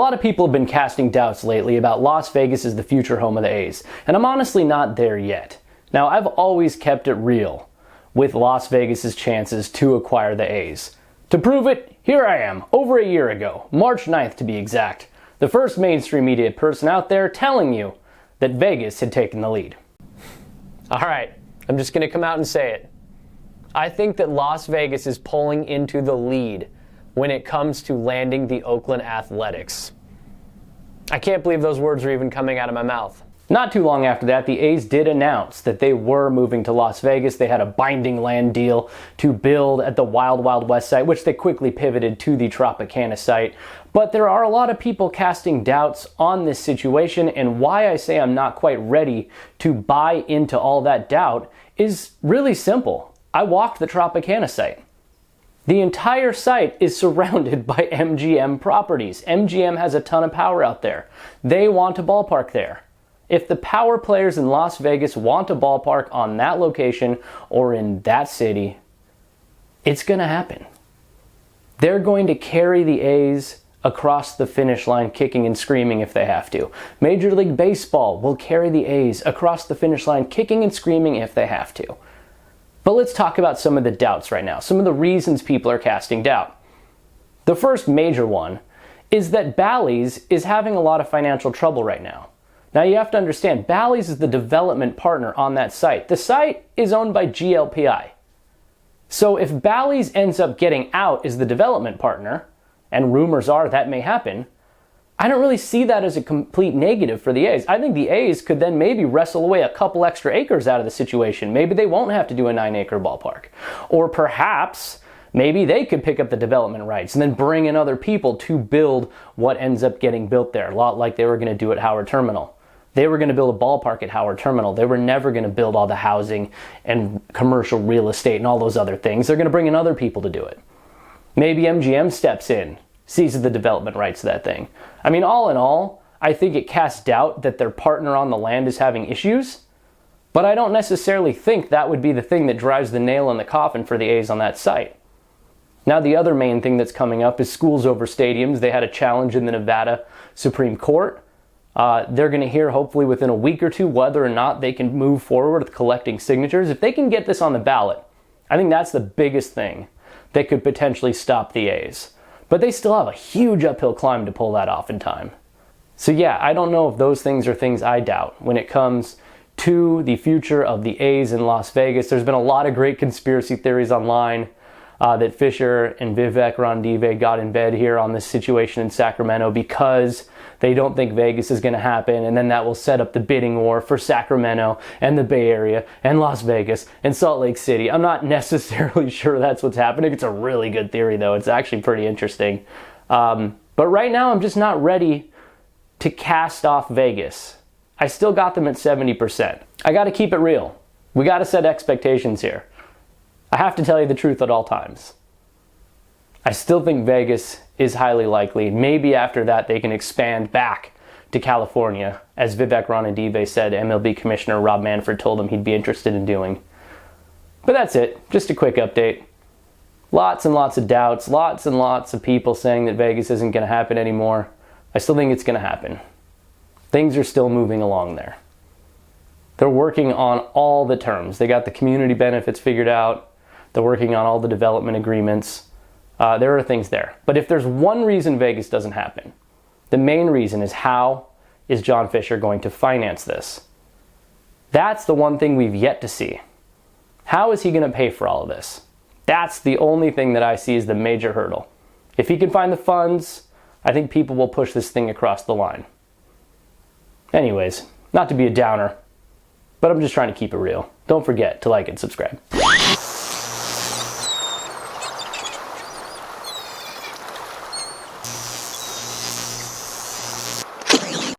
lot of people have been casting doubts lately about Las Vegas as the future home of the A's, and I'm honestly not there yet. Now, I've always kept it real with Las Vegas's chances to acquire the A's. To prove it, here I am, over a year ago, March 9th to be exact, the first mainstream media person out there telling you that Vegas had taken the lead. All right, I'm just going to come out and say it. I think that Las Vegas is pulling into the lead when it comes to landing the Oakland Athletics. I can't believe those words are even coming out of my mouth. Not too long after that, the A's did announce that they were moving to Las Vegas. They had a binding land deal to build at the Wild Wild West site, which they quickly pivoted to the Tropicana site. But there are a lot of people casting doubts on this situation, and why I say I'm not quite ready to buy into all that doubt is really simple. I walked the Tropicana site. The entire site is surrounded by MGM properties. MGM has a ton of power out there. They want a ballpark there. If the power players in Las Vegas want a ballpark on that location or in that city, it's going to happen. They're going to carry the A's across the finish line kicking and screaming if they have to. Major League Baseball will carry the A's across the finish line kicking and screaming if they have to. But let's talk about some of the doubts right now, some of the reasons people are casting doubt. The first major one is that Bally's is having a lot of financial trouble right now. Now you have to understand, Bally's is the development partner on that site. The site is owned by GLPI. So if Bally's ends up getting out as the development partner, and rumors are that may happen, I don't really see that as a complete negative for the A's. I think the A's could then maybe wrestle away a couple extra acres out of the situation. Maybe they won't have to do a 9-acre ballpark. Or perhaps maybe they could pick up the development rights and then bring in other people to build what ends up getting built there. A lot like they were going to do at Howard Terminal. They were going to build a ballpark at Howard Terminal. They were never going to build all the housing and commercial real estate and all those other things. They're going to bring in other people to do it. Maybe MGM steps in, seizes the development rights to that thing. I mean, all in all, I think it casts doubt that their partner on the land is having issues, but I don't necessarily think that would be the thing that drives the nail in the coffin for the A's on that site. Now, the other main thing that's coming up is schools over stadiums. They had a challenge in the Nevada Supreme Court. They're going to hear hopefully within a week or two whether or not they can move forward with collecting signatures. If they can get this on the ballot, I think that's the biggest thing that could potentially stop the A's. But they still have a huge uphill climb to pull that off in time. So yeah, I don't know if those things are things I doubt when it comes to the future of the A's in Las Vegas. There's been a lot of great conspiracy theories online that Fisher and Vivek Randive got in bed here on this situation in Sacramento because they don't think Vegas is going to happen, and then that will set up the bidding war for Sacramento and the Bay Area and Las Vegas and Salt Lake City. I'm not necessarily sure that's what's happening. It's a really good theory, though. It's actually pretty interesting. But right now, I'm just not ready to cast off Vegas. I still got them at 70%. I got to keep it real. We got to set expectations here. I have to tell you the truth at all times. I still think Vegas is highly likely. Maybe after that they can expand back to California, as Vivek Ranadive said MLB Commissioner Rob Manfred told him he'd be interested in doing. But that's it. Just a quick update. Lots and lots of doubts, lots and lots of people saying that Vegas isn't going to happen anymore. I still think it's going to happen. Things are still moving along there. They're working on all the terms. They got the community benefits figured out. They're working on all the development agreements. There are things there. But if there's one reason Vegas doesn't happen, the main reason is how is John Fisher going to finance this? That's the one thing we've yet to see. How is he going to pay for all of this? That's the only thing that I see as the major hurdle. If he can find the funds, I think people will push this thing across the line. Anyways, not to be a downer, but I'm just trying to keep it real. Don't forget to like and subscribe.